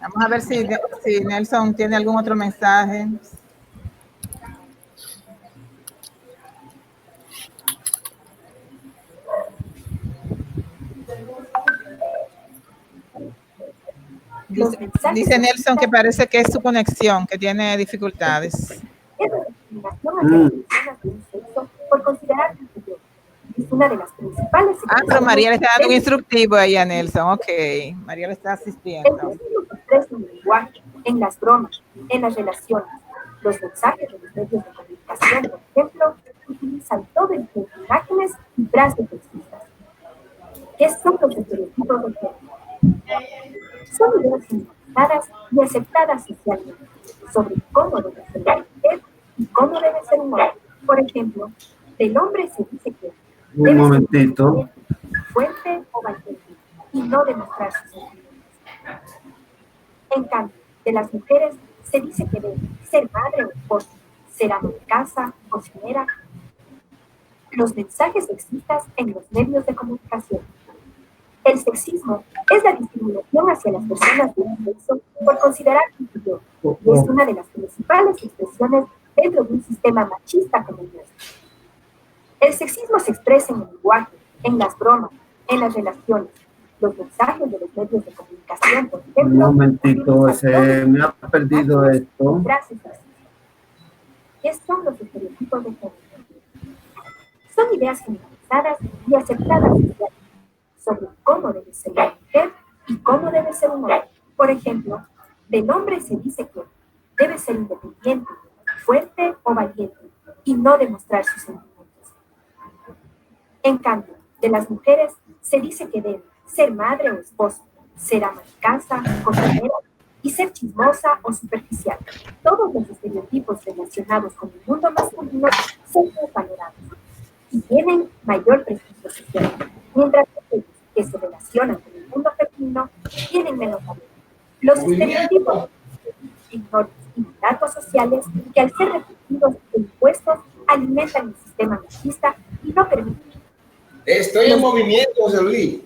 Vamos a ver si Nelson tiene algún otro mensaje. Dice Nelson que parece que es su conexión, que tiene dificultades. Por considerar es una de las principales. Pero María le está dando un instructivo ahí a Nelson. Ok, María le está asistiendo. El sexismo se expresa en el lenguaje, en las bromas, en las relaciones. Los mensajes de los medios de comunicación, por ejemplo, utilizan todo el tiempo imágenes y frases sexistas. ¿Qué son los estereotipos de género? Son ideas generalizadas y aceptadas socialmente sobre cómo debe ser una mujer y cómo debe ser un hombre. Por ejemplo, del hombre se dice que un momentito, fuerte o valiente y no demostrar sus sentimientos. En cambio, de las mujeres se dice que debe ser madre o esposa, ser ama de casa, cocinera. Los mensajes sexistas en los medios de comunicación. El sexismo es la discriminación hacia las personas de un sexo por considerar inferior y es una de las principales expresiones dentro de un sistema machista como el nuestro. El sexismo se expresa en el lenguaje, en las bromas, en las relaciones, los mensajes de los medios de comunicación, por ejemplo. Un momentito, se me ha perdido esto. Gracias. ¿Qué son los estereotipos de género? Son ideas generalizadas y aceptadas socialmente sobre cómo debe ser una mujer y cómo debe ser un hombre. Por ejemplo, del hombre se dice que debe ser independiente, fuerte o valiente y no demostrar sus sentimientos. En cambio, de las mujeres se dice que debe ser madre o esposa, ser ama de casa, cocinera y ser chismosa o superficial. Todos los estereotipos relacionados con el mundo masculino son valorados y tienen mayor prestigio social, mientras que aquellos que se relacionan con el mundo femenino tienen menos valor. Los estereotipos en normas y mandatos sociales que al ser repetidos e impuestos alimentan el sistema machista y no permiten. Estoy en movimiento, José Luis.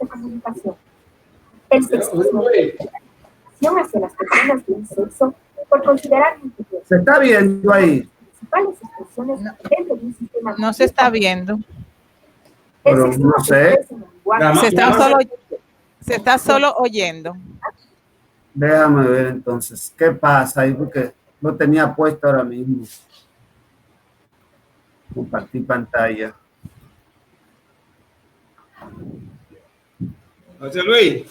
De comunicación. El sexismo hacia las personas de un sexo por considerar inferior. ¿Se está viendo ahí? Principales expresiones dentro de un sistema. No se está viendo. Pero no sé. Se está solo oyendo. Déjame ver entonces. ¿Qué pasa ahí? Porque lo tenía puesto ahora mismo. Compartir pantalla. José Luis,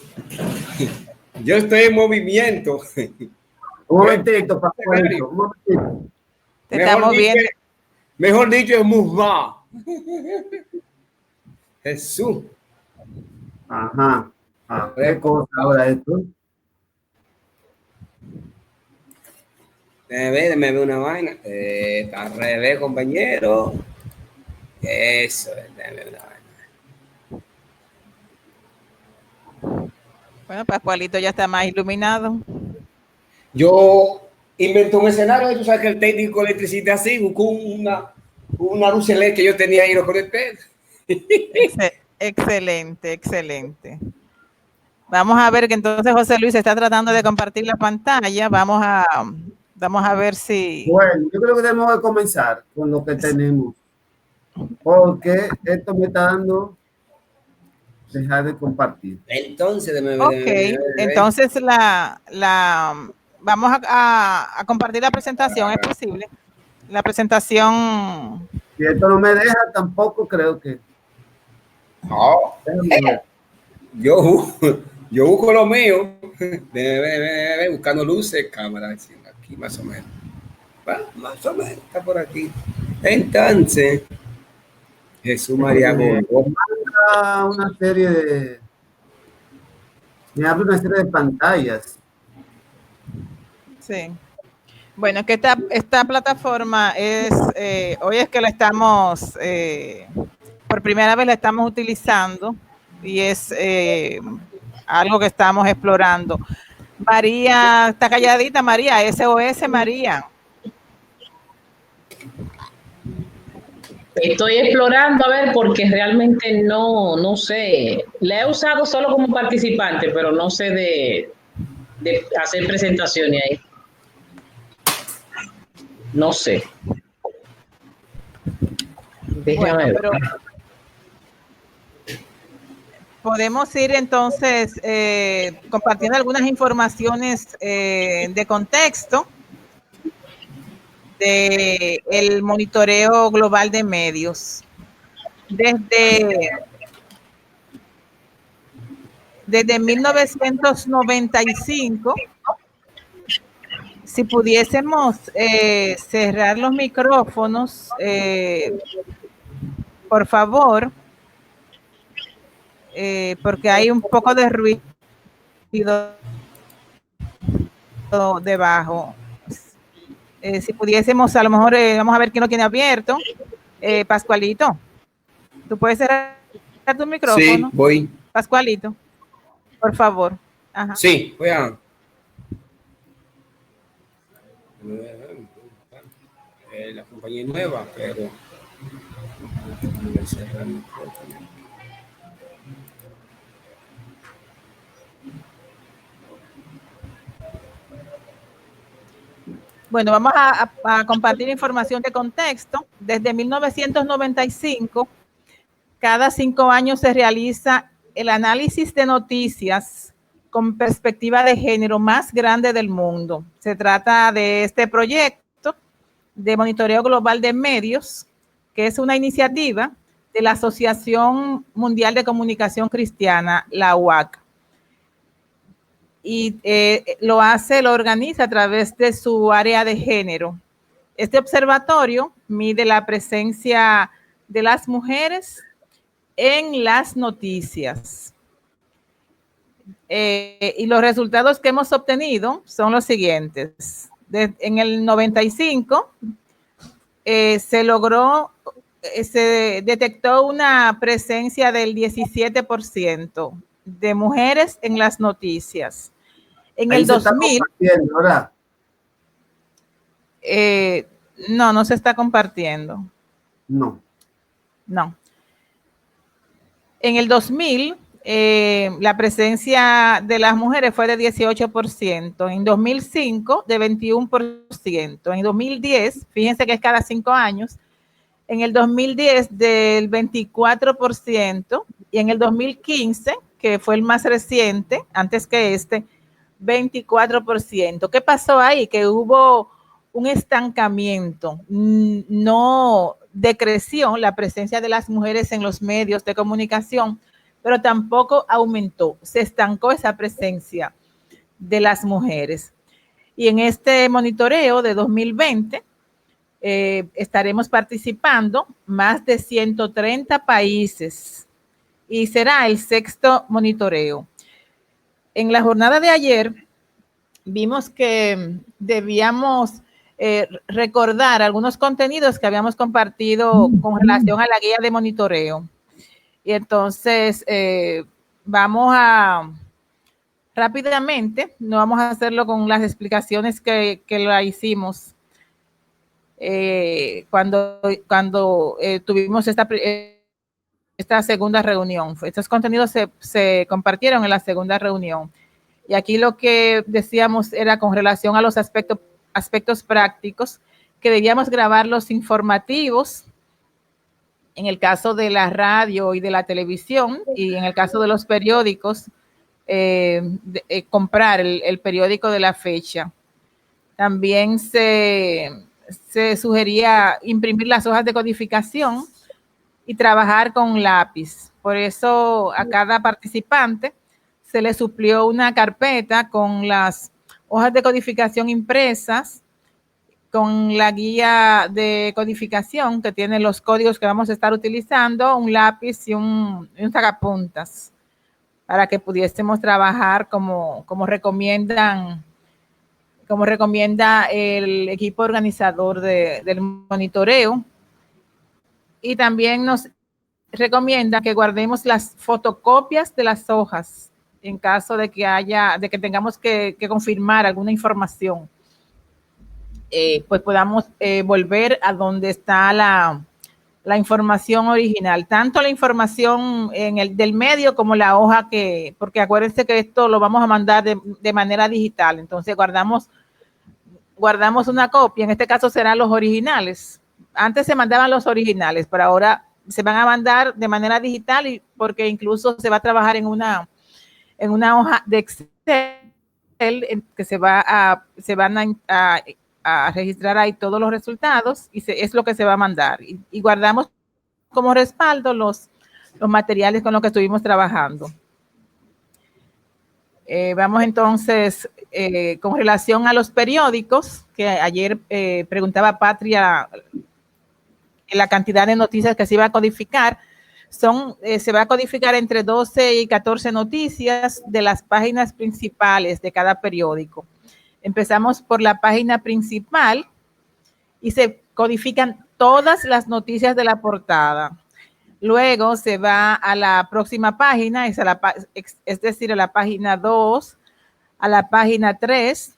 yo estoy en movimiento. Un momentito, Pascualito, un momentito. Te estamos viendo. Mejor dicho, es musma. Jesús. Ajá. ¿Qué cosa ahora esto? Déjame ver una vaina. Está al revés, compañero. Eso es, déjame ver una vaina. Bueno, Pascualito ya está más iluminado. Yo inventé un escenario, tú sabes que el técnico electricista así, buscó una luz LED que yo tenía ahí y lo conecté. Excelente, excelente. Vamos a ver que entonces José Luis está tratando de compartir la pantalla. Vamos a ver si... Bueno, yo creo que debemos de comenzar con lo que tenemos. Porque esto me está dando... dejar de compartir. Entonces, entonces vamos a compartir la presentación, ¿es posible? La presentación. Si esto no me deja, tampoco creo que. No. Yo busco lo mío, buscando luces, cámara, aquí más o menos. Más o menos, está por aquí. Entonces, Jesús María Gómez. Una serie de... Me abre una serie de pantallas. Sí. Bueno, que esta plataforma es... hoy es que la estamos... por primera vez la estamos utilizando y es algo que estamos explorando. María, está calladita, María, SOS, María. Estoy explorando a ver porque realmente no sé. La he usado solo como participante, pero no sé de hacer presentaciones ahí. No sé. Bueno, Déjame ver. pero podemos ir entonces compartiendo algunas informaciones de contexto de el monitoreo global de medios. Desde 1995, si pudiésemos cerrar los micrófonos, por favor, porque hay un poco de ruido debajo. Si pudiésemos, a lo mejor, vamos a ver quién lo tiene abierto. Pascualito, ¿tú puedes cerrar tu micrófono? Sí, voy. Pascualito, por favor. Ajá. Sí, voy a... La compañía es nueva, pero... Bueno, vamos a compartir información de contexto. Desde 1995, cada 5 años se realiza el análisis de noticias con perspectiva de género más grande del mundo. Se trata de este proyecto de monitoreo global de medios, que es una iniciativa de la Asociación Mundial de Comunicación Cristiana, la UAC. Y lo organiza a través de su área de género. Este observatorio mide la presencia de las mujeres en las noticias. Y los resultados que hemos obtenido son los siguientes. En el 95 se detectó una presencia del 17% de mujeres en las noticias. En el 2000, no se está compartiendo. No. En el 2000, la presencia de las mujeres fue de 18%. En 2005, de 21%. En 2010, fíjense que es cada 5 años. En el 2010, del 24%. Y en el 2015, que fue el más reciente, antes que 24%. ¿Qué pasó ahí? Que hubo un estancamiento. No decreció la presencia de las mujeres en los medios de comunicación, pero tampoco aumentó. Se estancó esa presencia de las mujeres. Y en este monitoreo de 2020 estaremos participando más de 130 países y será el 6º monitoreo. En la jornada de ayer vimos que debíamos recordar algunos contenidos que habíamos compartido con relación a la guía de monitoreo. Y entonces vamos a rápidamente, no vamos a hacerlo con las explicaciones que la hicimos cuando tuvimos esta segunda reunión. Estos contenidos se compartieron en la segunda reunión. Y aquí lo que decíamos era con relación a los aspectos prácticos, que debíamos grabar los informativos, en el caso de la radio y de la televisión, y en el caso de los periódicos, comprar el periódico de la fecha. También se sugería imprimir las hojas de codificación y trabajar con lápiz. Por eso a cada participante se le suplió una carpeta con las hojas de codificación impresas, con la guía de codificación que tiene los códigos que vamos a estar utilizando, un lápiz y un sacapuntas, para que pudiésemos trabajar como recomienda el equipo organizador del monitoreo. Y también nos recomienda que guardemos las fotocopias de las hojas en caso de que tengamos que confirmar alguna información. Pues podamos volver a donde está la la información original, tanto la información del medio como la hoja porque acuérdense que esto lo vamos a mandar de manera digital, entonces guardamos una copia, en este caso serán los originales. Antes se mandaban los originales, pero ahora se van a mandar de manera digital y porque incluso se va a trabajar en una hoja de Excel que se van a registrar ahí todos los resultados y es lo que se va a mandar. Y guardamos como respaldo los materiales con los que estuvimos trabajando. Vamos entonces con relación a los periódicos, que ayer preguntaba Patria la cantidad de noticias que se iba a codificar. Se va a codificar entre 12 y 14 noticias de las páginas principales de cada periódico. Empezamos por la página principal y se codifican todas las noticias de la portada. Luego se va a la próxima página, es decir, a la página 2, a la página 3,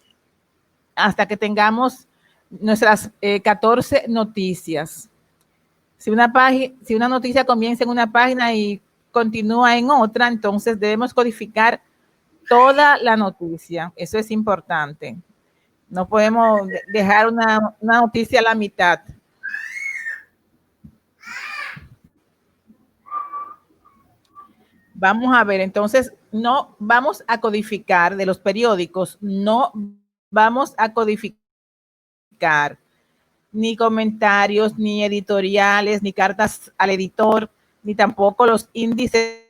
hasta que tengamos nuestras 14 noticias. Si una noticia comienza en una página y continúa en otra, entonces debemos codificar toda la noticia. Eso es importante. No podemos dejar una noticia a la mitad. Vamos a ver, entonces, no vamos a codificar de los periódicos, no vamos a codificar ni comentarios, ni editoriales, ni cartas al editor, ni tampoco los índices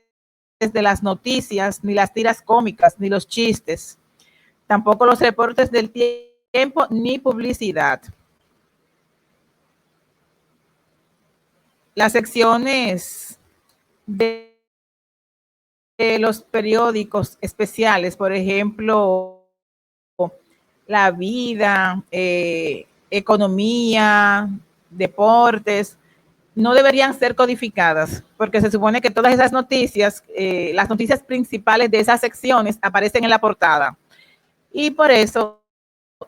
de las noticias, ni las tiras cómicas, ni los chistes, tampoco los reportes del tiempo, ni publicidad. Las secciones de los periódicos especiales, por ejemplo, La Vida, Economía, Deportes, no deberían ser codificadas, porque se supone que todas esas noticias, las noticias principales de esas secciones aparecen en la portada. Y por eso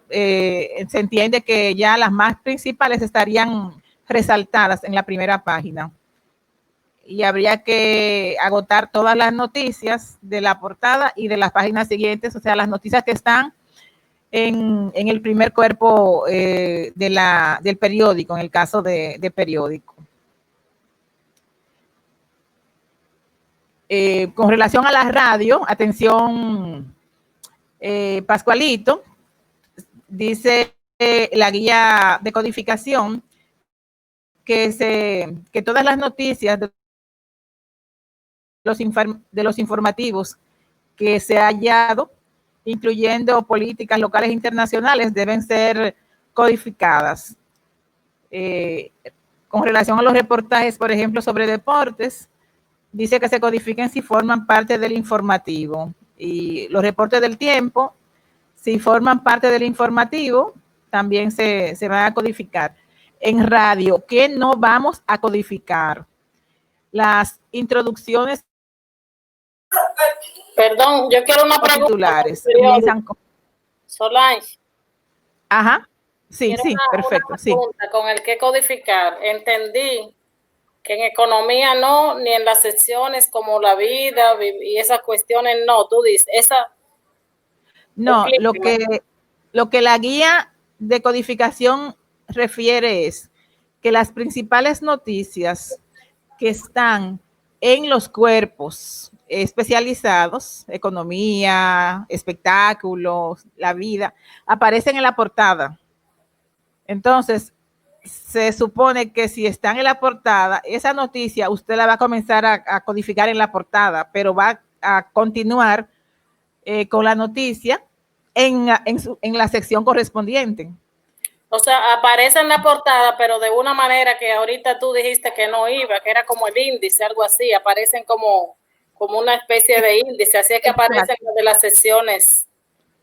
se entiende que ya las más principales estarían resaltadas en la primera página. Y habría que agotar todas las noticias de la portada y de las páginas siguientes, o sea, las noticias que están en el primer cuerpo del periódico, en el caso de periódico. Con relación a la radio, atención, Pascualito, dice la guía de codificación que todas las noticias de los informativos que se ha hallado, incluyendo políticas locales e internacionales, deben ser codificadas. Con relación a los reportajes, por ejemplo, sobre deportes, dice que se codifiquen si forman parte del informativo. Y los reportes del tiempo, si forman parte del informativo, también se van a codificar. En radio, ¿qué no vamos a codificar? Las introducciones. Perdón, yo quiero una pregunta. Titulares. Solange. Ajá. Sí, sí, perfecto. Sí. Con el que codificar. Entendí que en economía no, ni en las secciones como La Vida y esas cuestiones no. Tú dices, esa. No, lo que la guía de codificación refiere es que las principales noticias que están en los cuerpos especializados, economía, espectáculos, La Vida, aparecen en la portada. Entonces, se supone que si están en la portada, esa noticia usted la va a comenzar a codificar en la portada, pero va a continuar con la noticia en la sección correspondiente. O sea, aparece en la portada, pero de una manera que ahorita tú dijiste que no iba, que era como el índice, algo así, aparecen como una especie de índice, así es que aparecen de las secciones.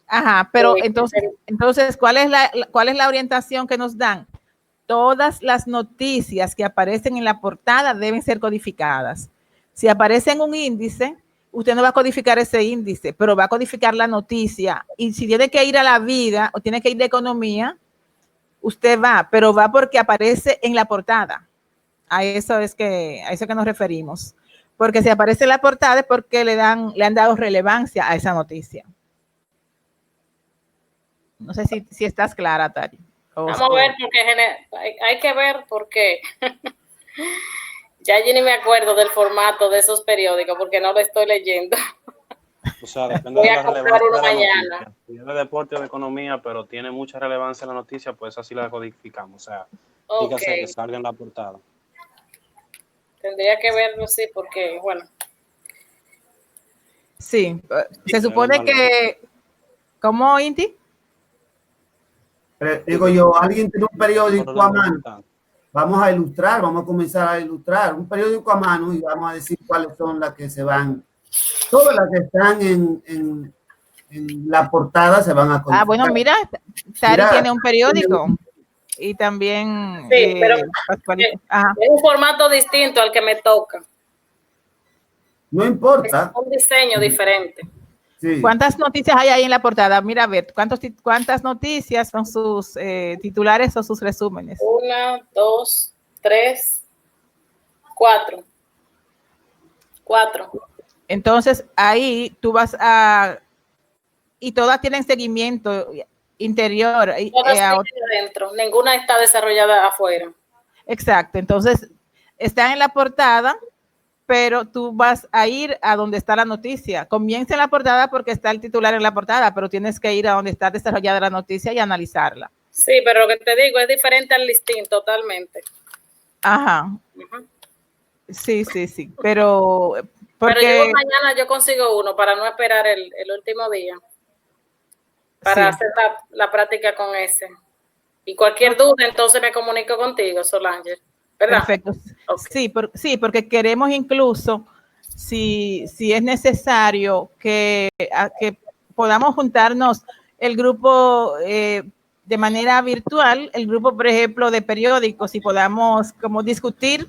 Ajá, pero entonces, ¿cuál es la orientación que nos dan? Todas las noticias que aparecen en la portada deben ser codificadas. Si aparece en un índice, usted no va a codificar ese índice, pero va a codificar la noticia. Y si tiene que ir a La Vida o tiene que ir de economía, usted va, pero va porque aparece en la portada. A eso que nos referimos. Porque si aparece en la portada es porque le han dado relevancia a esa noticia. No sé si estás clara, Tari. Vamos a ver, porque hay que ver porque ya yo ni me acuerdo del formato de esos periódicos porque no lo estoy leyendo. O sea, depende Voy de a la comprar relevancia uno de la mañana. noticia. Si es de deporte o de economía, pero tiene mucha relevancia en la noticia, pues así la codificamos. O sea, dígase que salga en la portada. Tendría que verlo, sí, porque, bueno. Sí, se supone que... ¿Cómo, Inti? Digo yo, alguien tiene un periódico a mano. Vamos a ilustrar, vamos a comenzar a ilustrar un periódico a mano y vamos a decir cuáles son las que se van. Todas las que están en la portada se van a codificar. Ah, bueno, mira, Tari tiene un periódico. Y también... Sí, pero es un formato distinto al que me toca. No importa. Es un diseño diferente. Sí. ¿Cuántas noticias hay ahí en la portada? Mira, a ver, ¿cuántas noticias son sus titulares o sus resúmenes? 1, 2, 3, 4. 4. Entonces, ahí tú vas a... Y todas tienen seguimiento interior. Todas están adentro, ninguna está desarrollada afuera. Exacto, entonces están en la portada, pero tú vas a ir a donde está la noticia. Comienza en la portada porque está el titular en la portada, pero tienes que ir a donde está desarrollada la noticia y analizarla. Sí, pero lo que te digo es diferente al listín totalmente. Ajá. Sí, pero... Pero yo mañana yo consigo uno para no esperar el último día. Para hacer la práctica con ese. Y cualquier duda, entonces me comunico contigo, Solange. ¿Verdad? Perfecto. Okay. Sí, porque queremos incluso, si es necesario, que podamos juntarnos el grupo de manera virtual, el grupo, por ejemplo, de periódicos, y podamos como discutir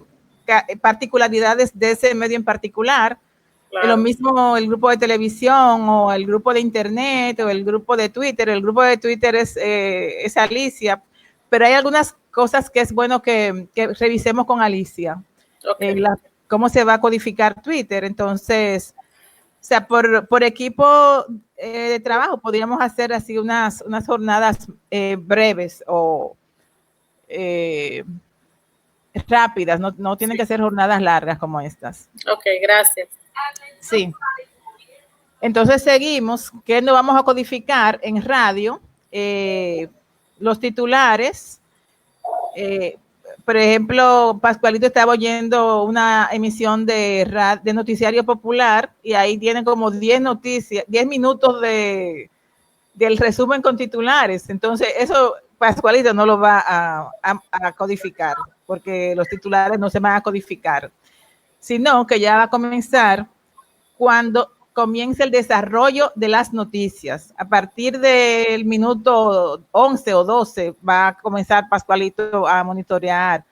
particularidades de ese medio en particular. Claro. Lo mismo el grupo de televisión o el grupo de internet o el grupo de Twitter. El grupo de Twitter es Alicia, pero hay algunas cosas que es bueno que revisemos con Alicia. Okay. Cómo se va a codificar Twitter. Entonces, o sea, por equipo de trabajo podríamos hacer así unas jornadas breves o rápidas. No tienen que ser jornadas largas como estas. Ok, gracias. Sí. Entonces seguimos, que no vamos a codificar en radio los titulares. Por ejemplo, Pascualito estaba oyendo una emisión de Noticiario Popular y ahí tienen como 10 noticias, 10 minutos del resumen con titulares. Entonces eso Pascualito no lo va a codificar porque los titulares no se van a codificar, sino que ya va a comenzar cuando comience el desarrollo de las noticias. A partir del minuto 11 o 12 va a comenzar Pascualito a monitorear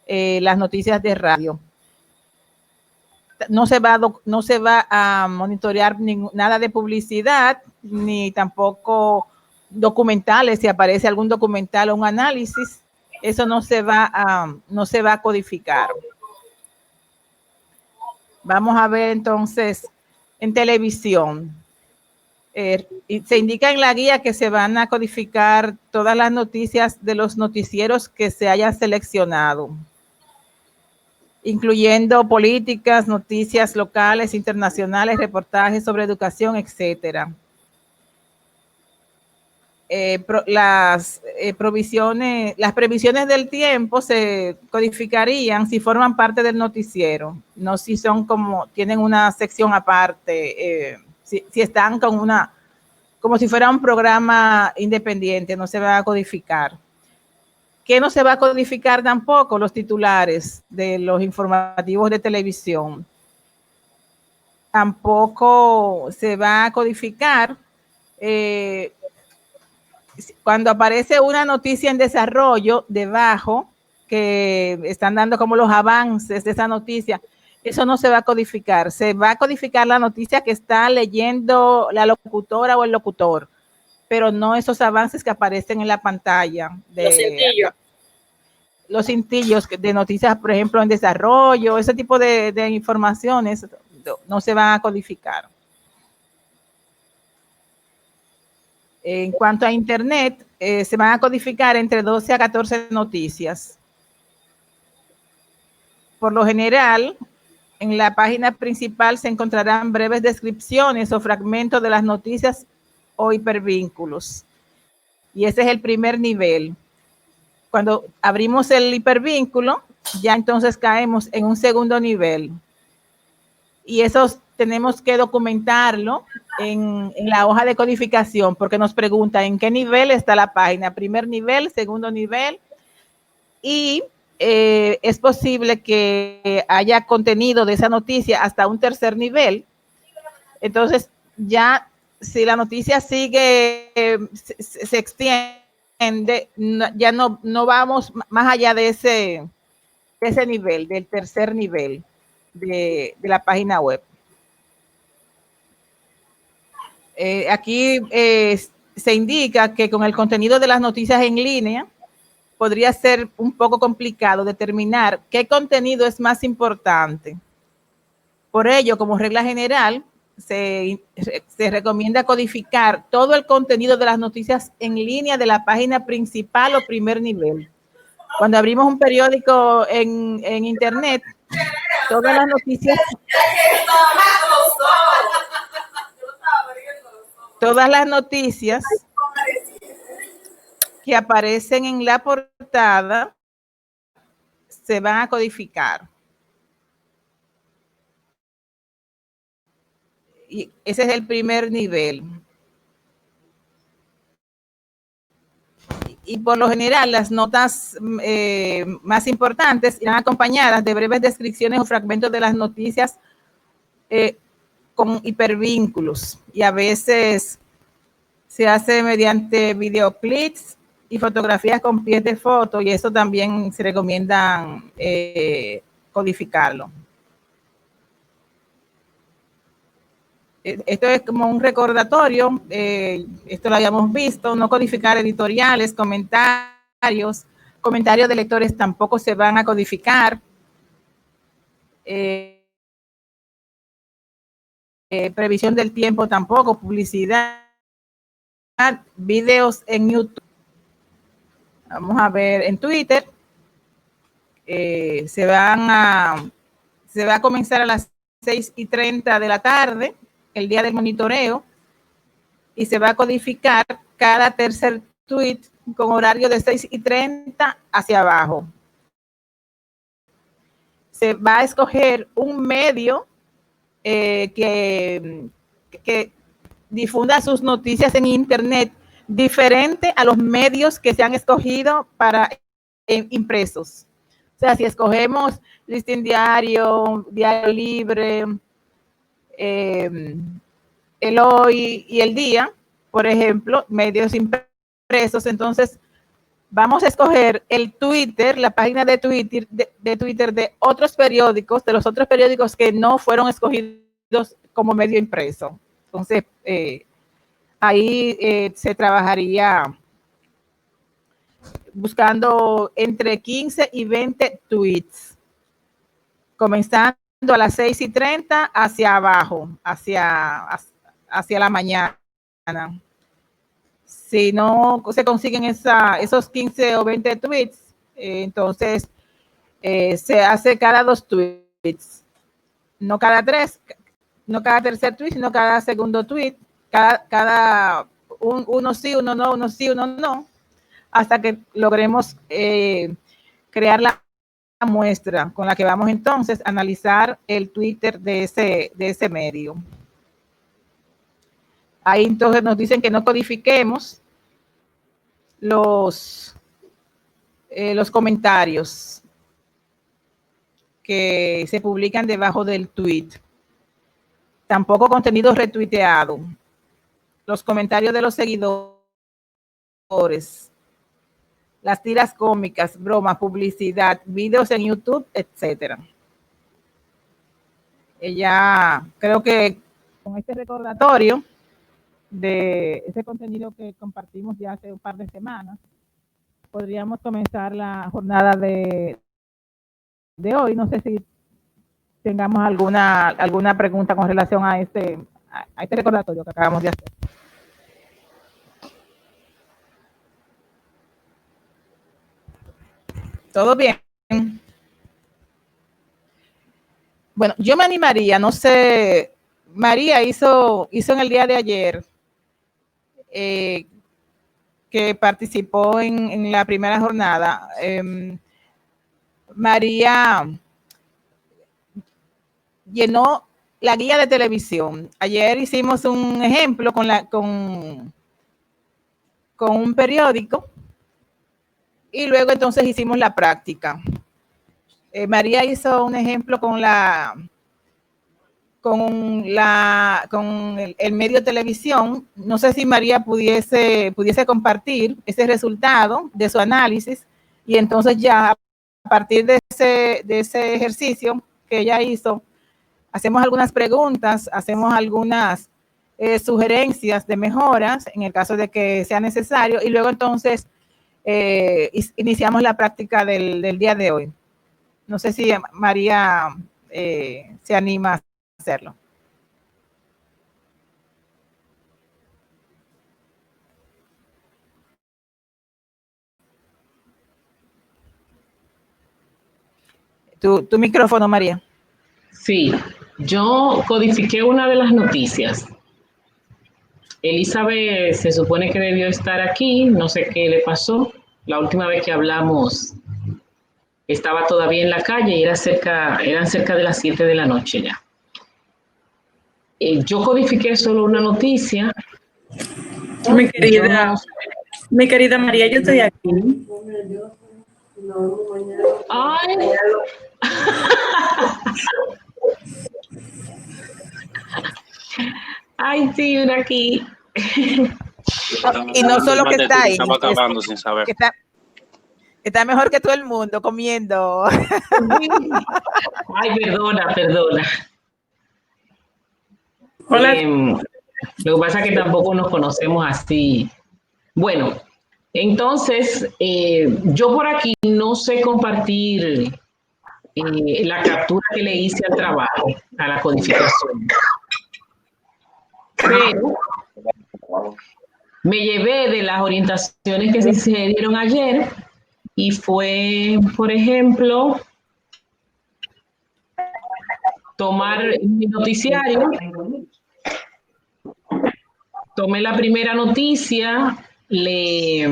las noticias de radio. No se va a monitorear nada de publicidad, ni tampoco documentales. Si aparece algún documental o un análisis, eso no se va a codificar. Vamos a ver entonces en televisión. Se indica en la guía que se van a codificar todas las noticias de los noticieros que se hayan seleccionado, incluyendo políticas, noticias locales, internacionales, reportajes sobre educación, etcétera. Las previsiones del tiempo se codificarían si forman parte del noticiero, no si son tienen una sección aparte, si están como si fuera un programa independiente, no se va a codificar. ¿Qué no se va a codificar tampoco? Los titulares de los informativos de televisión. Tampoco se va a codificar cuando aparece una noticia en desarrollo debajo, que están dando como los avances de esa noticia, eso no se va a codificar. Se va a codificar la noticia que está leyendo la locutora o el locutor, pero no esos avances que aparecen en la pantalla. los cintillos de noticias, por ejemplo, en desarrollo, ese tipo de informaciones no se van a codificar. En cuanto a Internet, se van a codificar entre 12 a 14 noticias. Por lo general, en la página principal se encontrarán breves descripciones o fragmentos de las noticias o hipervínculos. Y ese es el primer nivel. Cuando abrimos el hipervínculo, ya entonces caemos en un segundo nivel. Y eso tenemos que documentarlo en la hoja de codificación, porque nos pregunta en qué nivel está la página, primer nivel, segundo nivel, y es posible que haya contenido de esa noticia hasta un tercer nivel. Entonces, ya si la noticia sigue, se extiende, ya no vamos más allá de ese nivel, del tercer nivel de la página web. Aquí se indica que con el contenido de las noticias en línea podría ser un poco complicado determinar qué contenido es más importante. Por ello, como regla general, se recomienda codificar todo el contenido de las noticias en línea de la página principal o primer nivel. Cuando abrimos un periódico en Internet, todas las noticias que aparecen en la portada se van a codificar. Y ese es el primer nivel. Y por lo general, las notas más importantes irán acompañadas de breves descripciones o fragmentos de las noticias con hipervínculos. Y a veces se hace mediante videoclips y fotografías con pies de foto, y eso también se recomienda codificarlo. Esto es como un recordatorio, esto lo habíamos visto, no codificar editoriales, comentarios de lectores tampoco se van a codificar. Previsión del tiempo tampoco, publicidad, videos en YouTube. Vamos a ver en Twitter, se va a comenzar a las 6:30 de la tarde, el día del monitoreo, y se va a codificar cada tercer tweet con horario de 6:30 hacia abajo. Se va a escoger un medio que difunda sus noticias en Internet diferente a los medios que se han escogido para impresos. O sea, si escogemos Listín Diario, Diario Libre, El Hoy y El Día, por ejemplo, medios impresos, entonces vamos a escoger el Twitter, la página de Twitter de otros periódicos, de los otros periódicos que no fueron escogidos como medio impreso. Entonces, ahí se trabajaría buscando entre 15 y 20 tweets, comenzando a las 6:30 hacia abajo, hacia la mañana. Si no se consiguen esos 15 o 20 tweets, entonces se hace cada 2 tweets, no cada 3, no cada tercer tweet, sino cada segundo tweet, uno sí, uno no, uno sí, uno no, hasta que logremos crear la muestra con la que vamos entonces a analizar el Twitter de ese medio. Ahí entonces nos dicen que no codifiquemos los comentarios que se publican debajo del tweet. Tampoco contenido retuiteado. Los comentarios de los seguidores. Las tiras cómicas, bromas, publicidad, videos en YouTube, etcétera. Ya creo que con este recordatorio de ese contenido que compartimos ya hace un par de semanas, podríamos comenzar la jornada de hoy. No sé si tengamos alguna pregunta con relación a este recordatorio que acabamos de hacer. ¿Todo bien? Bueno, yo me animaría, no sé, María hizo en el día de ayer, que participó en la primera jornada. María llenó la guía de televisión. Ayer hicimos un ejemplo con un periódico y luego entonces hicimos la práctica. María hizo un ejemplo con el medio de televisión. No sé si María pudiese compartir ese resultado de su análisis y entonces ya a partir de ese ejercicio que ella hizo, hacemos algunas preguntas, hacemos algunas sugerencias de mejoras en el caso de que sea necesario y luego entonces iniciamos la práctica del día de hoy. No sé si María se anima a hacerlo. Tu micrófono, María. Sí, yo codifiqué una de las noticias. Elizabeth se supone que debió estar aquí, no sé qué le pasó. La última vez que hablamos estaba todavía en la calle y eran cerca de las 7 de la noche ya. Yo codifiqué solo una noticia. Mi querida María, yo estoy aquí. Ay. Ay, sí, una aquí. Y no solo que está ahí, estaba acabando sin saber. Que está mejor que todo el mundo comiendo. Ay, perdona. Hola. Lo que pasa es que tampoco nos conocemos así. Bueno, entonces, yo por aquí no sé compartir la captura que le hice al trabajo, a la codificación. Pero me llevé de las orientaciones que se dieron ayer y fue, por ejemplo, tomar mi noticiario, tomé la primera noticia, hay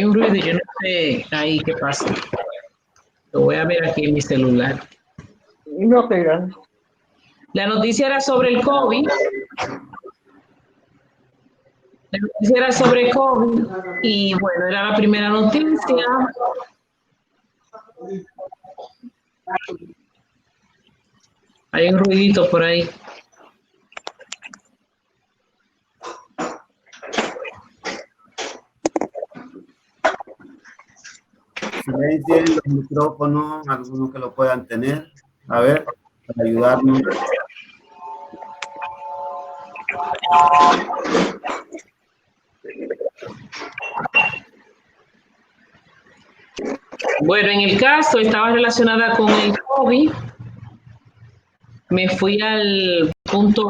un ruido, yo no sé ahí qué pasa. Lo voy a ver aquí en mi celular. No, pero La noticia era sobre el COVID. La noticia era sobre COVID y bueno, era la primera noticia. Hay un ruidito por ahí. Silencien los micrófonos, algunos que lo puedan tener. A ver, para ayudarnos. Bueno, en el caso estaba relacionada con el COVID. Me fui al punto,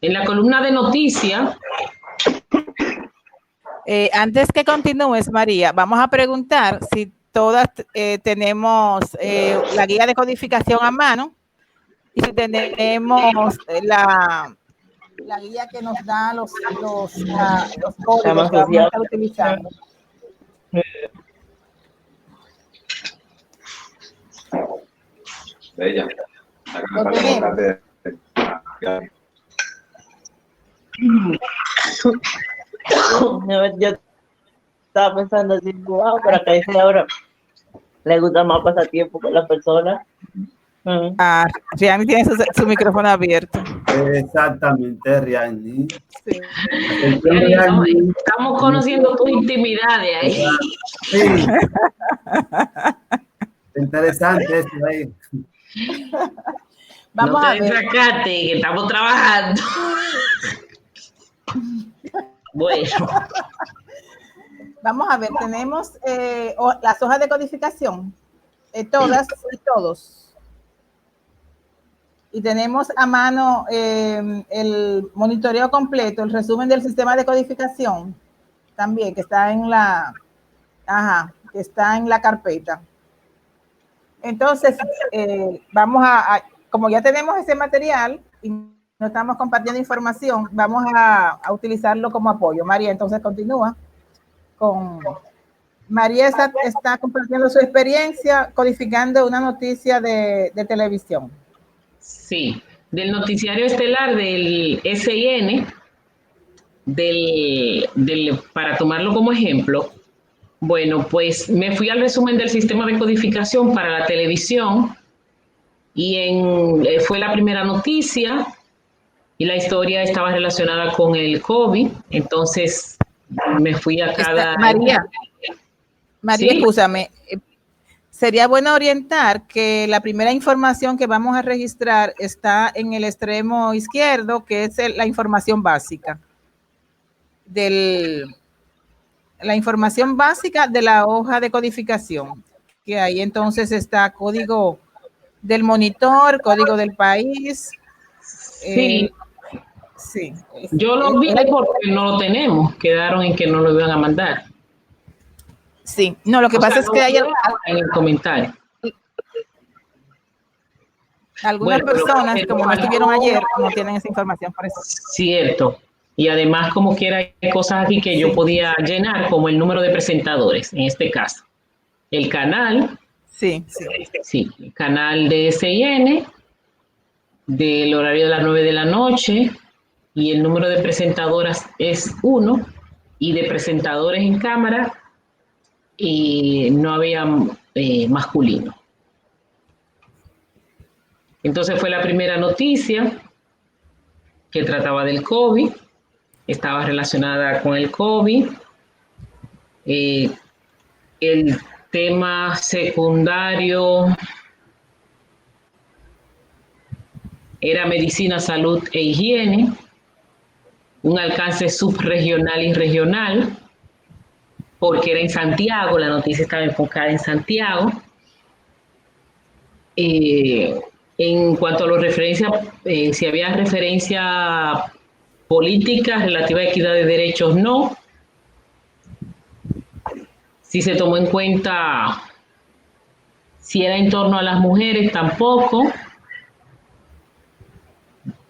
en la columna de noticias. Antes que continúes, María, vamos a preguntar si todas tenemos la guía de codificación a mano y si tenemos la guía que nos da los códigos que vamos a estar utilizando. Bella. Lo tenemos. yo estaba pensando así, wow, para que a ahora le gusta más pasar tiempo con la persona. Riani tiene su micrófono abierto. Exactamente, Riani. Sí. Estamos conociendo tus intimidades ahí. Sí. Interesante eso ahí. Vamos no a te ver. desacate, que estamos trabajando. Bueno. Vamos a ver, tenemos las hojas de codificación, todas y todos. Y tenemos a mano el monitoreo completo, el resumen del sistema de codificación, también, que está en la, que está en la carpeta. Entonces, vamos como ya tenemos ese material y no estamos compartiendo información, vamos a utilizarlo como apoyo. María, entonces continúa. María está compartiendo su experiencia codificando una noticia de televisión. Sí, del noticiario estelar del SIN, para tomarlo como ejemplo. Bueno, pues me fui al resumen del sistema de codificación para la televisión y fue la primera noticia y la historia estaba relacionada con el COVID, entonces me fui a cada... María, ¿Sí? Escúchame, sería bueno orientar que la primera información que vamos a registrar está en el extremo izquierdo, que es la información básica. La información básica de la hoja de codificación, que ahí entonces está código del monitor, código del país. Sí. Sí. Yo lo vi porque no lo tenemos, quedaron en que no lo iban a mandar. Sí, no, lo que pasa es que hay en el comentario. Algunas personas, como no estuvieron ayer, no tienen esa información, por eso. Cierto. Y además, como quiera, hay cosas aquí que yo podía llenar, como el número de presentadores, en este caso. El canal. Sí, el canal de SIN, del horario de las 9 de la noche, y el número de presentadoras es 1, y de presentadores en cámara, y no había masculino. Entonces fue la primera noticia que trataba del COVID, estaba relacionada con el COVID. El tema secundario era medicina, salud e higiene, un alcance subregional y regional, porque era en Santiago, la noticia estaba enfocada en Santiago. En cuanto a las referencias, si había referencia política relativa a equidad de derechos, no. Si se tomó en cuenta si era en torno a las mujeres, tampoco.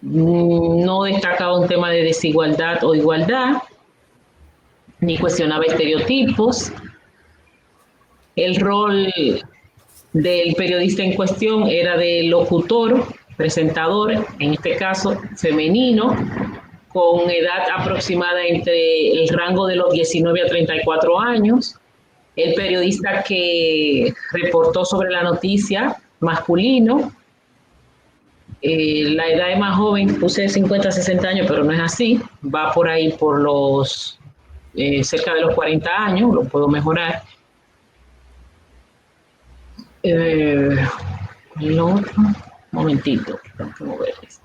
No destacaba un tema de desigualdad o igualdad, ni cuestionaba estereotipos. El rol del periodista en cuestión era de locutor, presentador, en este caso femenino, con edad aproximada entre el rango de los 19 a 34 años. El periodista que reportó sobre la noticia, masculino. La edad es más joven, puse 50 a 60 años, pero no es así. Va por ahí por los cerca de los 40 años, lo puedo mejorar. El otro, momentito, vamos a ver esto.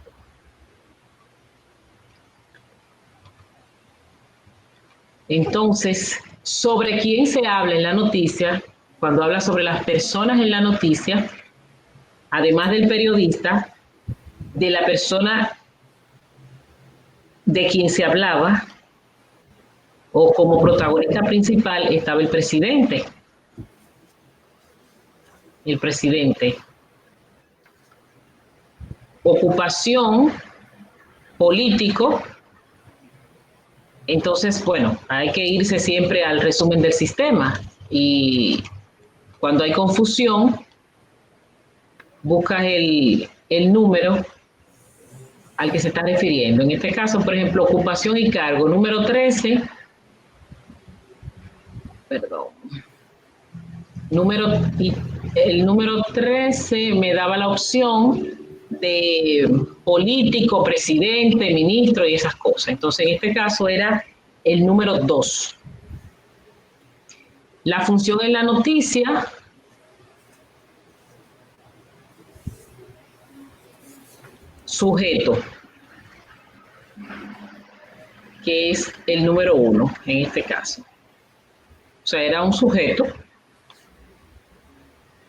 Entonces, ¿sobre quién se habla en la noticia? Cuando habla sobre las personas en la noticia, además del periodista, de la persona de quien se hablaba, o como protagonista principal estaba el presidente. El presidente. Ocupación, político. Entonces, bueno, hay que irse siempre al resumen del sistema y cuando hay confusión, buscas el número al que se está refiriendo. En este caso, por ejemplo, ocupación y cargo, número 13, perdón, el número 13 me daba la opción de político, presidente, ministro y esas cosas. Entonces, en este caso era el número 2. La función en la noticia sujeto. que es el número 1 en este caso. O sea, era un sujeto.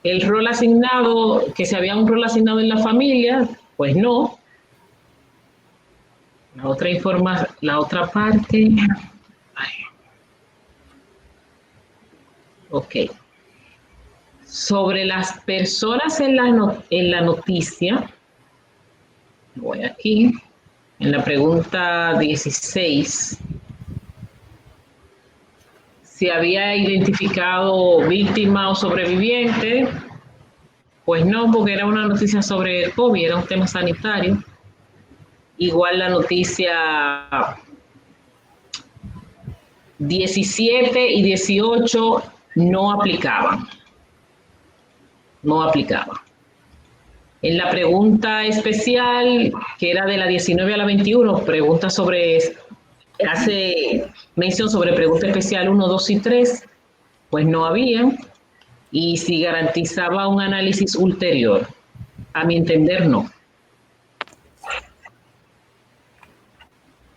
El rol asignado, que si había un rol asignado en la familia, pues no. La otra parte. Ay. Ok. Sobre las personas en la noticia, voy aquí, en la pregunta 16, si había identificado víctima o sobreviviente, pues no, porque era una noticia sobre el COVID, era un tema sanitario. Igual la noticia 17 y 18 no aplicaban. No aplicaban. En la pregunta especial, que era de la 19 a la 21, hace mención sobre pregunta especial 1, 2 y 3, pues no había. Y si garantizaba un análisis ulterior, a mi entender, no.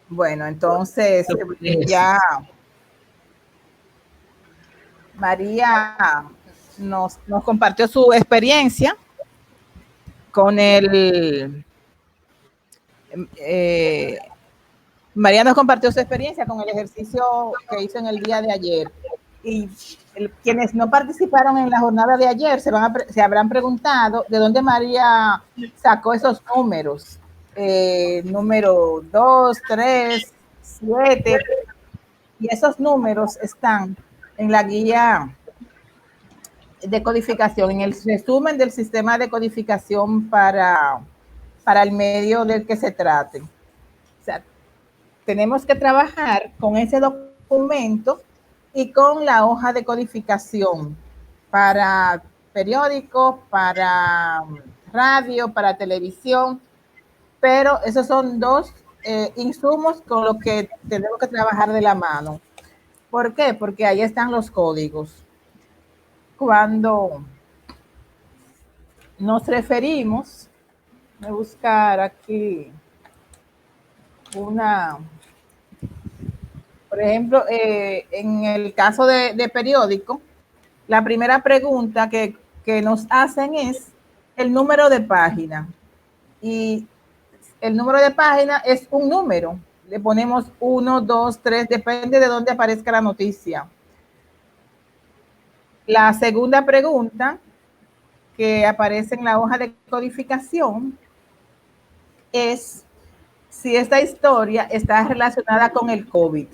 Bueno, entonces ya María nos compartió su experiencia con María nos compartió su experiencia con el ejercicio que hizo en el día de ayer. Y quienes no participaron en la jornada de ayer se habrán preguntado de dónde María sacó esos números. Número 2, 3, 7. Y esos números están en la guía de codificación, en el resumen del sistema de codificación para el medio del que se trate. O sea, tenemos que trabajar con ese documento y con la hoja de codificación para periódico, para radio, para televisión, pero esos son dos insumos con los que tenemos que trabajar de la mano. ¿Por qué? Porque ahí están los códigos. Cuando nos referimos, voy a buscar aquí por ejemplo, en el caso de periódico, la primera pregunta que nos hacen es el número de página. Y el número de página es un número. Le ponemos 1, 2, 3, depende de dónde aparezca la noticia. La segunda pregunta que aparece en la hoja de codificación es si esta historia está relacionada con el COVID.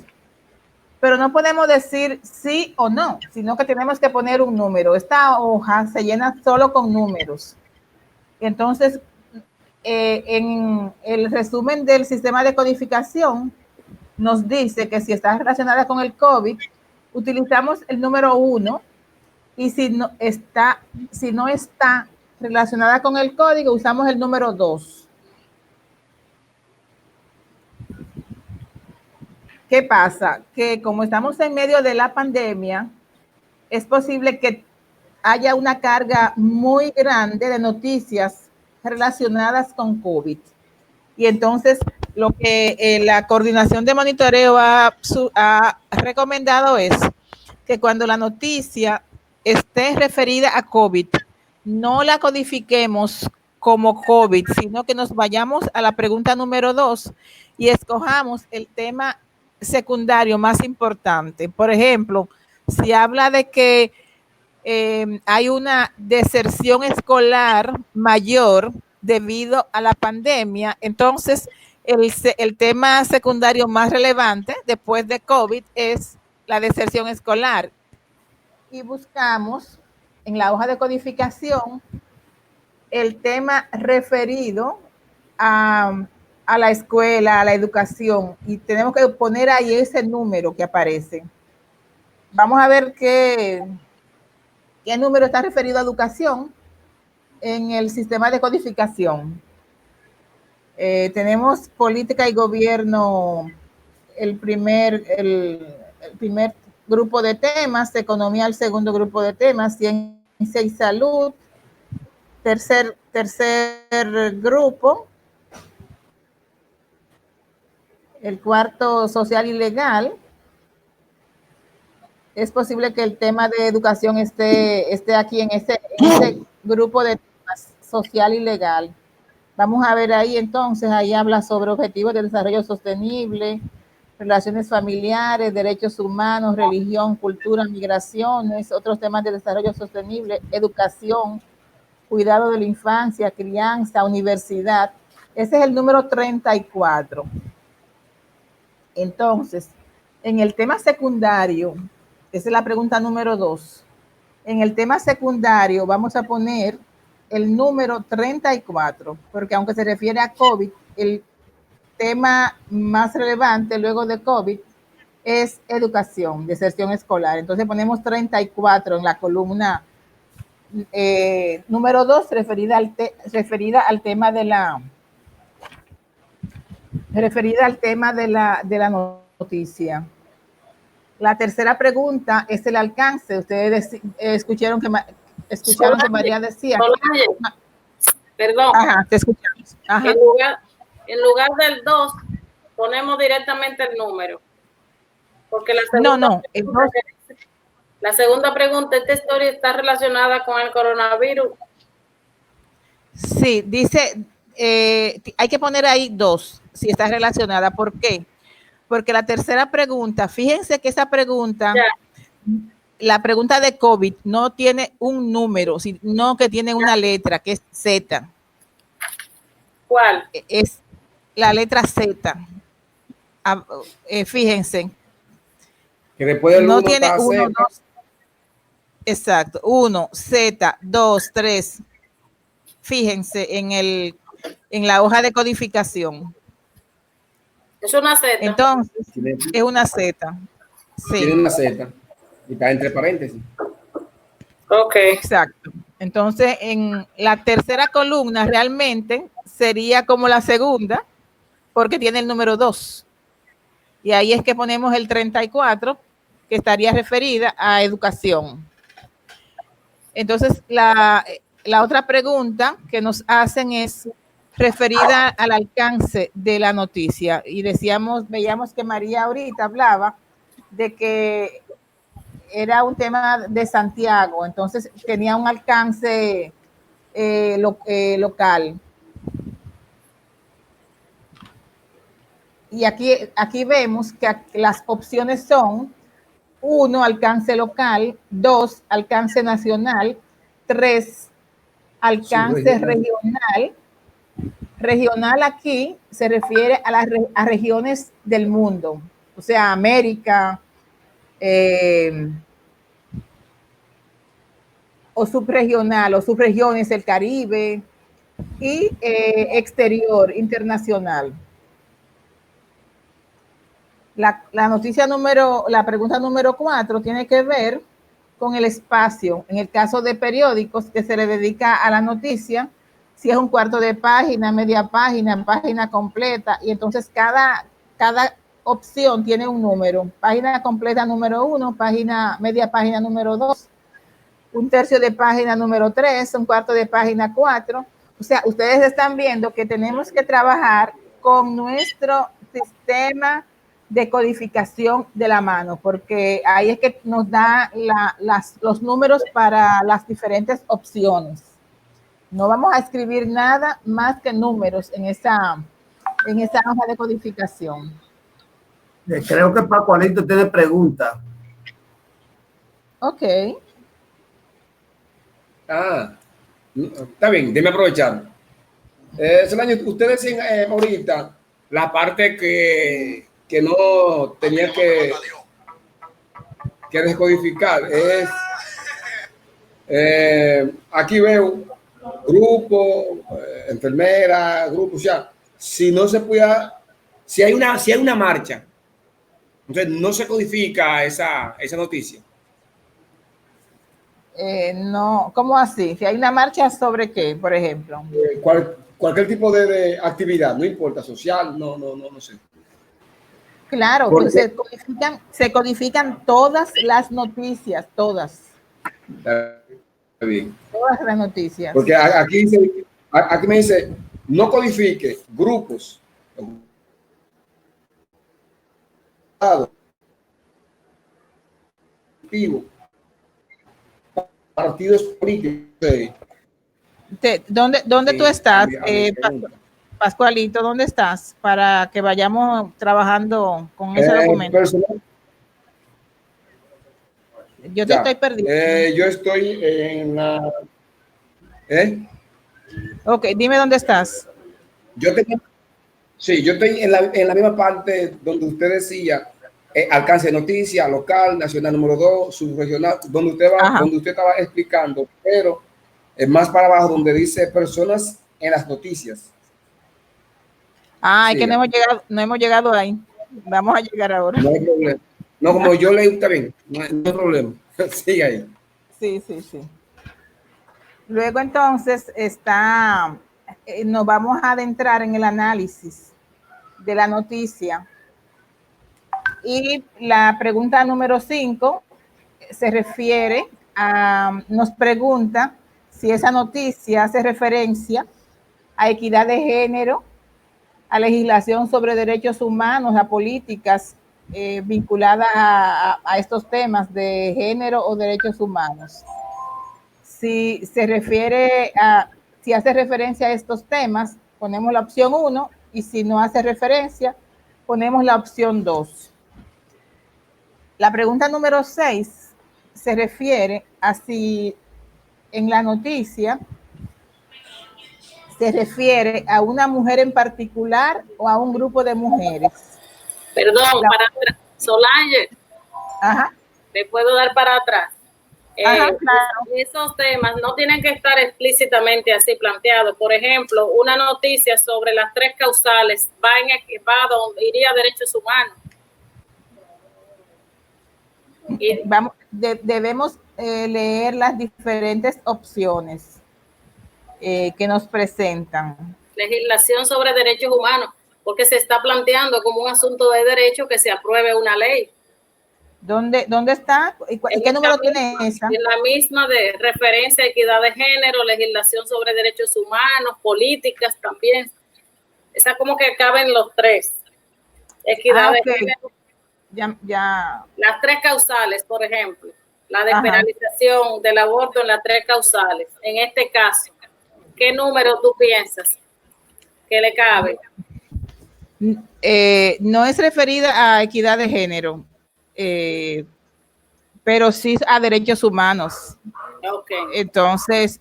Pero no podemos decir sí o no, sino que tenemos que poner un número. Esta hoja se llena solo con números. Entonces, en el resumen del sistema de codificación, nos dice que si está relacionada con el COVID, utilizamos el número 1, y si no está relacionada con el código, usamos el número 2. ¿Qué pasa? Que como estamos en medio de la pandemia, es posible que haya una carga muy grande de noticias relacionadas con COVID. Y entonces lo que la coordinación de monitoreo ha recomendado es que cuando la noticia esté referida a COVID, no la codifiquemos como COVID, sino que nos vayamos a la pregunta número 2 y escojamos el tema secundario más importante. Por ejemplo, si habla de que hay una deserción escolar mayor debido a la pandemia, entonces el tema secundario más relevante después de COVID es la deserción escolar. Y buscamos en la hoja de codificación el tema referido a la escuela, a la educación, y tenemos que poner ahí ese número que aparece. Vamos a ver qué número está referido a educación en el sistema de codificación. Tenemos política y gobierno, el primer grupo de temas, economía el segundo grupo de temas, ciencia y salud, tercer grupo, El cuarto, social y legal. Es posible que el tema de educación esté aquí en ese grupo de temas, social y legal. Vamos a ver ahí entonces, ahí habla sobre objetivos de desarrollo sostenible, relaciones familiares, derechos humanos, religión, cultura, migraciones, otros temas de desarrollo sostenible, educación, cuidado de la infancia, crianza, universidad. Ese es el número 34. Entonces, en el tema secundario, esa es la pregunta número 2. En el tema secundario vamos a poner el número 34, porque aunque se refiere a COVID, el tema más relevante luego de COVID es educación, deserción escolar. Entonces ponemos 34 en la columna número 2, referida al tema de la noticia. La tercera pregunta es el alcance. Ustedes escucharon que María decía. Perdón. Ajá, te escuchamos. Ajá. En lugar del 2, ponemos directamente el número. Porque la segunda pregunta, ¿esta historia está relacionada con el coronavirus? Sí, dice, hay que poner ahí 2, si está relacionada. ¿Por qué? Porque la tercera pregunta, fíjense que esa pregunta, la pregunta de COVID no tiene un número, sino que tiene una letra, que es Z. ¿Cuál? Es la letra Z. Fíjense. Que después del no 1 tiene está 1, Z. 2. Exacto. 1, Z, 2, 3. Fíjense en la hoja de codificación. Es una Z. Entonces, es una Z. Sí. Tiene una Z. Y está entre paréntesis. Ok. Exacto. Entonces, en la tercera columna realmente sería como la segunda, porque tiene el número 2. Y ahí es que ponemos el 34, que estaría referida a educación. Entonces, la otra pregunta que nos hacen es referida al alcance de la noticia. Y veíamos que María ahorita hablaba de que era un tema de Santiago, entonces tenía un alcance local. Y aquí vemos que las opciones son 1, alcance local, 2, alcance nacional, 3, alcance regional. Regional aquí se refiere a regiones del mundo, o sea, América, o subregional o subregiones, el Caribe, y exterior, internacional. La pregunta número 4 tiene que ver con el espacio. En el caso de periódicos que se le dedica a la noticia, si es un cuarto de página, media página, página completa, y entonces cada opción tiene un número. Página completa número 1, media página número 2, un tercio de página número 3, un cuarto de página 4. O sea, ustedes están viendo que tenemos que trabajar con nuestro sistema de codificación de la mano, porque ahí es que nos da los números para las diferentes opciones. No vamos a escribir nada más que números en esa hoja de codificación. Creo que Paco Alito tiene preguntas. Ok. Está bien, déme aprovechar. Ustedes decían ahorita la parte que no tenía que descodificar es aquí veo grupo, enfermera, grupo, o sea, si no se pudiera, si hay una marcha, entonces no se codifica esa noticia. No, ¿cómo así? Si hay una marcha, ¿sobre qué, por ejemplo? Cualquier tipo de actividad, no importa, social, no sé. Claro, pues se codifican todas las noticias, todas. Está bien. Todas las noticias. Porque aquí me dice, no codifique grupos. partidos políticos. ¿Dónde tú estás, A mi pregunta. Pascualito? ¿Dónde estás? Para que vayamos trabajando con ese documento. Personal, Yo te estoy perdiendo. yo estoy en la... Ok, dime dónde estás. Yo estoy en la misma parte donde usted decía alcance de noticia, local, nacional número 2, subregional, donde usted estaba explicando, pero es más para abajo donde dice personas en las noticias. Es que no hemos llegado ahí. Vamos a llegar ahora. No hay problema. No, como yo leí, está bien, no hay problema. Sigue ahí. Sí. Luego entonces nos vamos a adentrar en el análisis de la noticia. Y la pregunta número 5 se refiere nos pregunta si esa noticia hace referencia a equidad de género, a legislación sobre derechos humanos, a políticas vinculadas a estos temas de género o derechos humanos. Si se refiere si hace referencia a estos temas, ponemos la opción 1, y si no hace referencia, ponemos la opción 2. La pregunta número 6 se refiere a si en la noticia se refiere a una mujer en particular o a un grupo de mujeres. Perdón, para atrás. Solange, ¿me puedo dar para atrás? Claro. Esos temas no tienen que estar explícitamente así planteados. Por ejemplo, una noticia sobre las 3 causales va donde iría derechos humanos. Debemos leer las diferentes opciones que nos presentan. Legislación sobre derechos humanos, porque se está planteando como un asunto de derecho que se apruebe una ley. ¿Dónde está? ¿Y qué número tiene esa? En la misma de referencia a equidad de género, legislación sobre derechos humanos, políticas también. Esa como que caben los 3. Equidad de género. Ya. Las 3 causales, por ejemplo. La despenalización del aborto en las 3 causales. En este caso, ¿qué número tú piensas que le cabe? No es referida a equidad de género, pero sí a derechos humanos. Okay. Entonces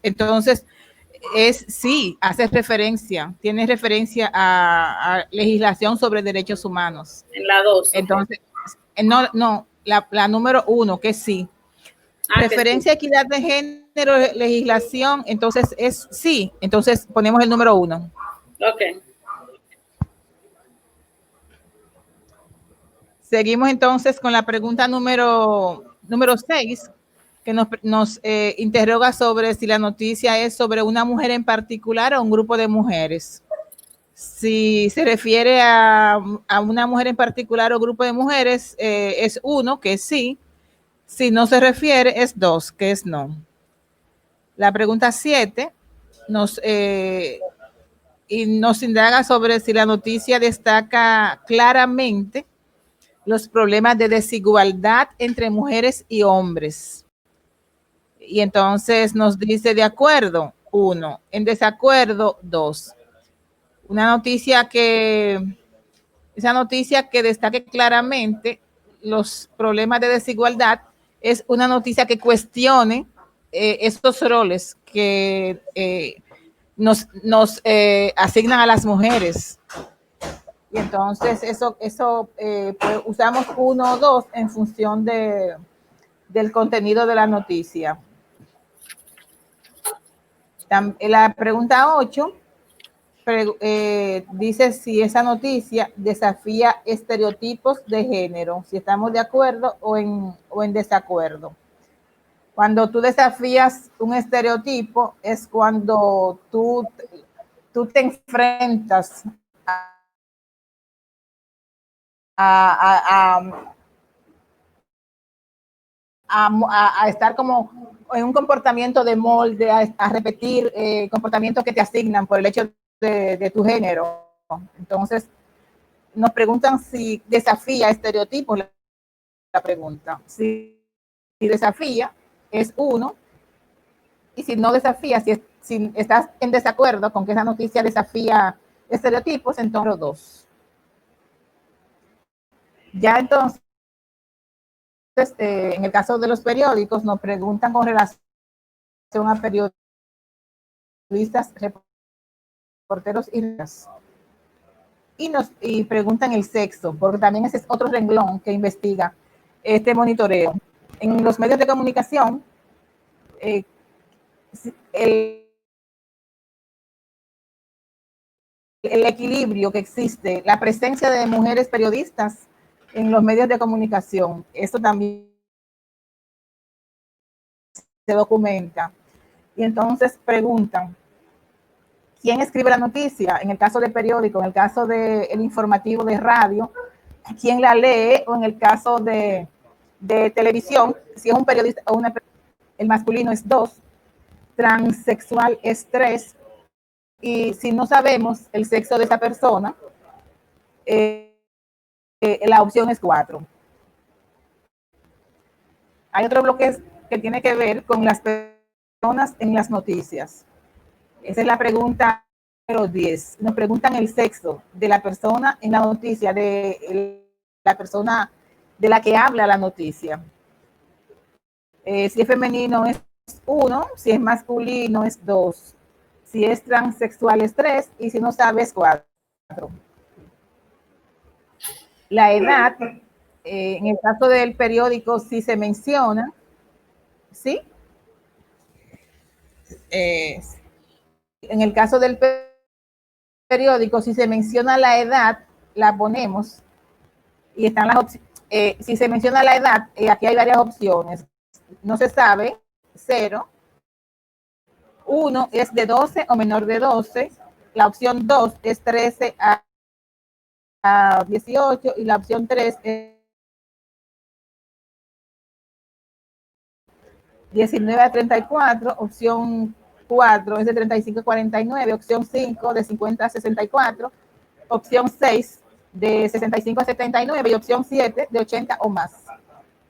sí, hace referencia, tiene referencia a legislación sobre derechos humanos. En la 2. Entonces, no, la número 1, que sí. Referencia a equidad de género, legislación, entonces es sí. Entonces ponemos el número 1. Ok. Seguimos entonces con la pregunta número 6, que nos interroga sobre si la noticia es sobre una mujer en particular o un grupo de mujeres. Si se refiere a una mujer en particular o grupo de mujeres, es 1, que es sí. Si no se refiere, es 2, que es no. La pregunta 7 nos indaga sobre si la noticia destaca claramente los problemas de desigualdad entre mujeres y hombres. Y entonces nos dice de acuerdo, 1, en desacuerdo, 2. Esa noticia que destaque claramente los problemas de desigualdad es una noticia que cuestione estos roles que nos asignan a las mujeres. Y entonces pues, usamos 1 o 2 en función del contenido de la noticia. La pregunta 8 dice si esa noticia desafía estereotipos de género, si estamos de acuerdo o en desacuerdo. Cuando tú desafías un estereotipo es cuando tú te enfrentas a estar como en un comportamiento de molde, a repetir comportamientos que te asignan por el hecho de tu género. Entonces, nos preguntan si desafía estereotipos la pregunta. Si desafía, es 1, y si no desafía, si estás en desacuerdo con que esa noticia desafía estereotipos, entonces 2. Ya entonces, en el caso de los periódicos, nos preguntan con relación a periodistas, reporteros y preguntan el sexo, porque también ese es otro renglón que investiga este monitoreo. En los medios de comunicación, el equilibrio que existe, la presencia de mujeres periodistas en los medios de comunicación, eso también se documenta. Y entonces preguntan, ¿quién escribe la noticia? En el caso del periódico, en el caso del informativo de radio, ¿quién la lee? O en el caso de televisión, si es un periodista o el masculino es 2, transexual es 3, y si no sabemos el sexo de esa persona, la opción es 4. Hay otro bloque que tiene que ver con las personas en las noticias. Esa es la pregunta número 10. Nos preguntan el sexo de la persona en la noticia, de la persona de la que habla la noticia. Si es femenino es 1, si es masculino es 2, si es transexual es 3, y si no sabe es 4. La edad, en el caso del periódico, sí se menciona, ¿sí? En el caso del periódico, si se menciona la edad, la ponemos y están las opciones. Si se menciona la edad, aquí hay varias opciones. No se sabe, 0. 1 es de 12 o menor de 12. La opción 2 es 13 a 18 y la opción 3 es 19 a 34, opción 4 es de 35 a 49, opción 5 de 50 a 64, opción 6 de 65 a 79 y opción 7 de 80 o más.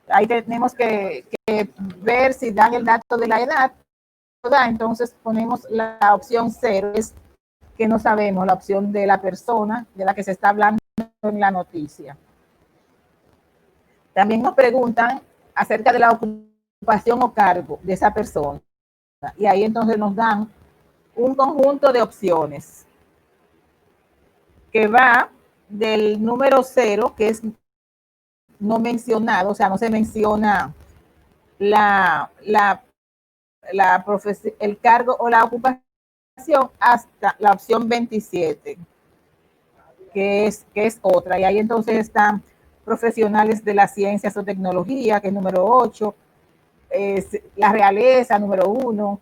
Ahí tenemos que ver si dan el dato de la edad, entonces ponemos la opción 0, es que no sabemos, la opción de la persona de la que se está hablando en la noticia. También nos preguntan acerca de la ocupación o cargo de esa persona. Y ahí entonces nos dan un conjunto de opciones que va del número 0, que es no mencionado, o sea, no se menciona el cargo o la ocupación, hasta la opción 27, que es otra. Y ahí entonces están profesionales de las ciencias o tecnología, que es número 8, la realeza, número 1,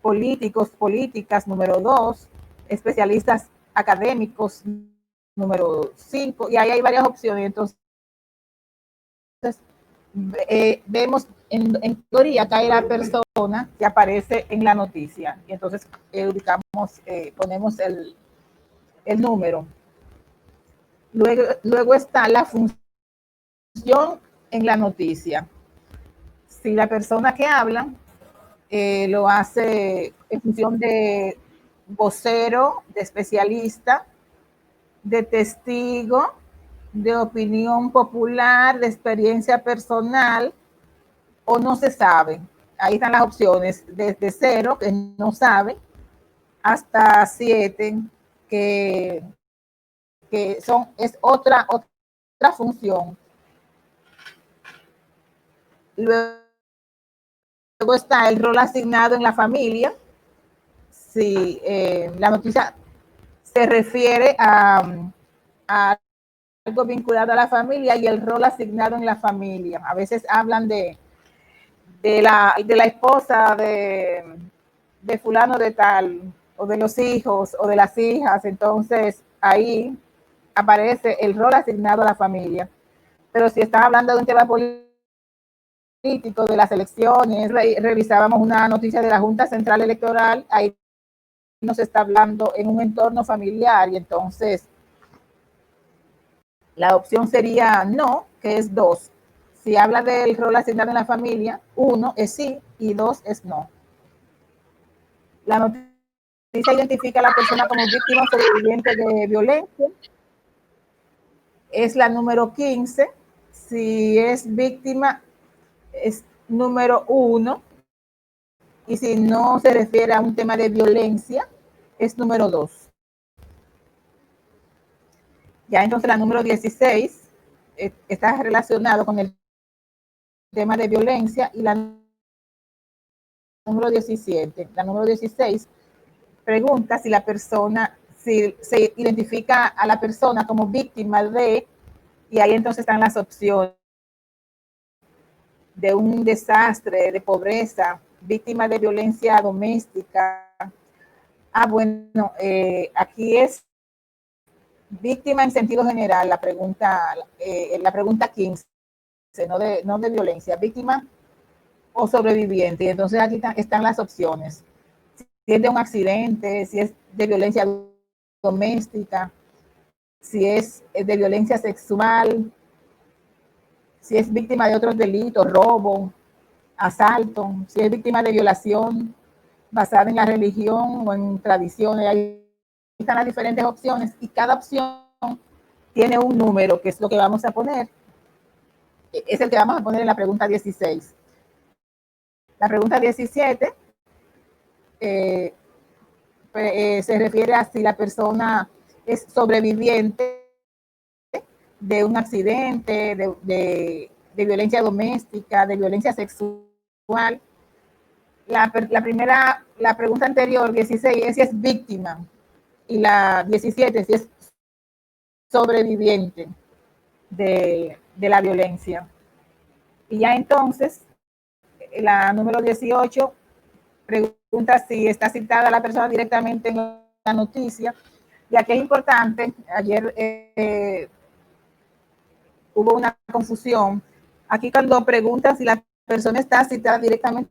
políticos, políticas, número 2, especialistas académicos, número 5, y ahí hay varias opciones. Entonces, vemos en teoría cae la persona que aparece en la noticia, y entonces ubicamos, ponemos el número. Luego está la función en la noticia. Si la persona que habla lo hace en función de vocero, de especialista, de testigo, de opinión popular, de experiencia personal, o no se sabe. Ahí están las opciones, desde 0, que no sabe, hasta 7, que es otra función. Luego está el rol asignado en la familia. Si la noticia se refiere a algo vinculado a la familia y el rol asignado en la familia. A veces hablan de la esposa de fulano de tal, o de los hijos o de las hijas. Entonces ahí aparece el rol asignado a la familia. Pero si están hablando de un tema político, de las elecciones, revisábamos una noticia de la Junta Central Electoral, ahí nos está hablando en un entorno familiar, y entonces La opción sería no, que es 2. Si habla del rol asignado en la familia, 1 es sí y 2 es no. La noticia identifica a la persona como víctima o sobreviviente de violencia. Es la número 15. Si es víctima, es número 1. Y si no se refiere a un tema de violencia, es número 2. Ya entonces la número 16 está relacionado con el tema de violencia, y la número 17. La número 16 pregunta si la persona, si se identifica a la persona como víctima de, y ahí entonces están las opciones de un desastre, de pobreza, víctima de violencia doméstica. Bueno, aquí es víctima en sentido general, la pregunta 15, no de violencia, víctima o sobreviviente. Y entonces aquí están las opciones. Si es de un accidente, si es de violencia doméstica, si es de violencia sexual, si es víctima de otros delitos, robo, asalto, si es víctima de violación basada en la religión o en tradiciones. Ahí están las diferentes opciones y cada opción tiene un número, que es lo que vamos a poner. Es el que vamos a poner en la pregunta 16. La pregunta 17 se refiere a si la persona es sobreviviente de un accidente, de violencia doméstica, de violencia sexual. La pregunta anterior, 16, es si es víctima, y la 17 si es sobreviviente de la violencia. Y ya entonces, la número 18 pregunta si está citada la persona directamente en la noticia, ya que es importante. Ayer hubo una confusión. Aquí cuando preguntan si la persona está citada directamente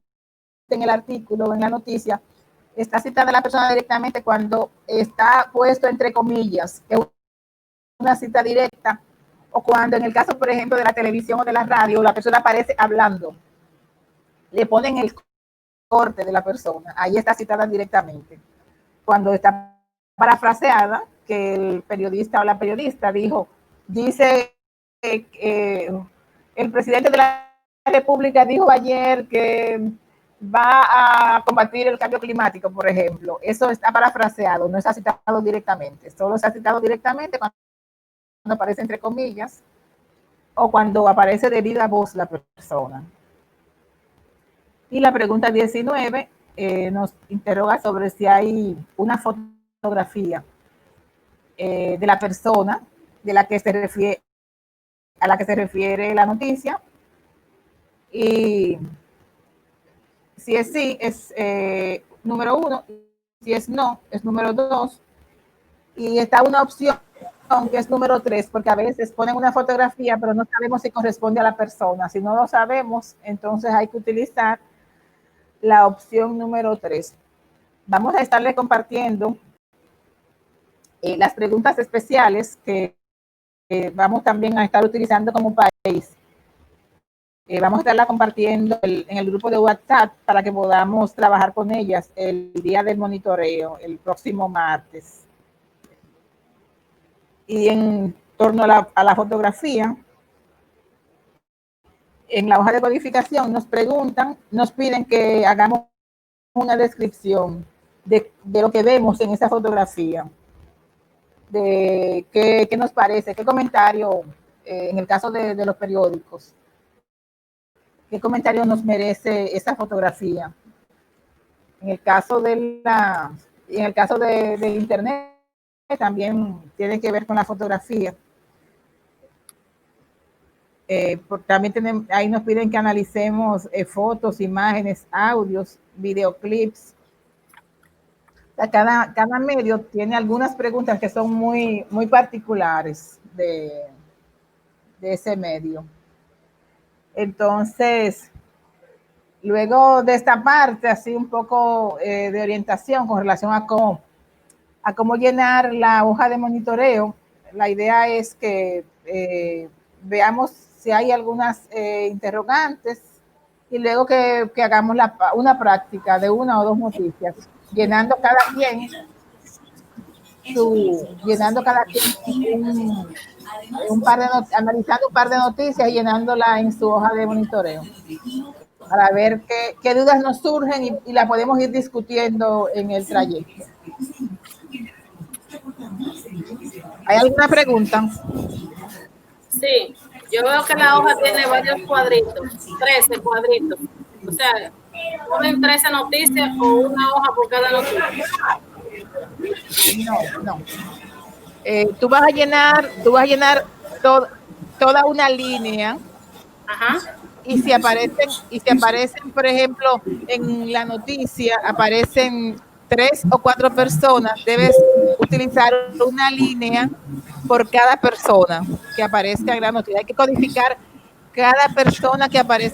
en el artículo o en la noticia, está citada la persona directamente cuando está puesto entre comillas, que es una cita directa, o cuando en el caso, por ejemplo, de la televisión o de la radio, la persona aparece hablando, le ponen el corte de la persona, ahí está citada directamente. Cuando está parafraseada, que el periodista o la periodista dice el presidente de la República dijo ayer que va a combatir el cambio climático, por ejemplo. Eso está parafraseado, no está citado directamente. Solo está citado directamente cuando aparece entre comillas o cuando aparece de viva voz la persona. Y la pregunta 19 nos interroga sobre si hay una fotografía de la persona de la que se refiere, a la que se refiere la noticia, y si es sí es número 1, si es no es número 2, y está una opción que es número 3, porque a veces ponen una fotografía pero no sabemos si corresponde a la persona. Si no lo sabemos, entonces hay que utilizar la opción número 3. Vamos a estarle compartiendo las preguntas especiales que vamos también a estar utilizando como país. Vamos a estarla compartiendo en el grupo de WhatsApp para que podamos trabajar con ellas el día del monitoreo, el próximo martes. Y en torno a la fotografía, en la hoja de codificación nos piden que hagamos una descripción de lo que vemos en esa fotografía, de qué nos parece, qué comentario, en el caso de los periódicos, qué comentario nos merece esa fotografía. En el caso del internet también tiene que ver con la fotografía. También ahí nos piden que analicemos fotos, imágenes, audios, videoclips. O sea, cada medio tiene algunas preguntas que son muy, muy particulares de ese medio. Entonces, luego de esta parte, así un poco de orientación con relación a cómo llenar la hoja de monitoreo, la idea es que veamos si hay algunas interrogantes y luego que hagamos una práctica de una o dos noticias, llenando cada quien analizando un par de noticias y llenándola en su hoja de monitoreo para ver qué dudas nos surgen y la podemos ir discutiendo en el trayecto. ¿Hay alguna pregunta? Sí, yo veo que la hoja tiene varios cuadritos, 13 cuadritos. O sea, ponen 13 noticias o una hoja por cada noticia. No. Tú vas a llenar toda una línea. Ajá. Y si aparecen, por ejemplo, en la noticia aparecen 3 o 4 personas, debes utilizar una línea por cada persona que aparezca en la noticia. Hay que codificar cada persona que aparezca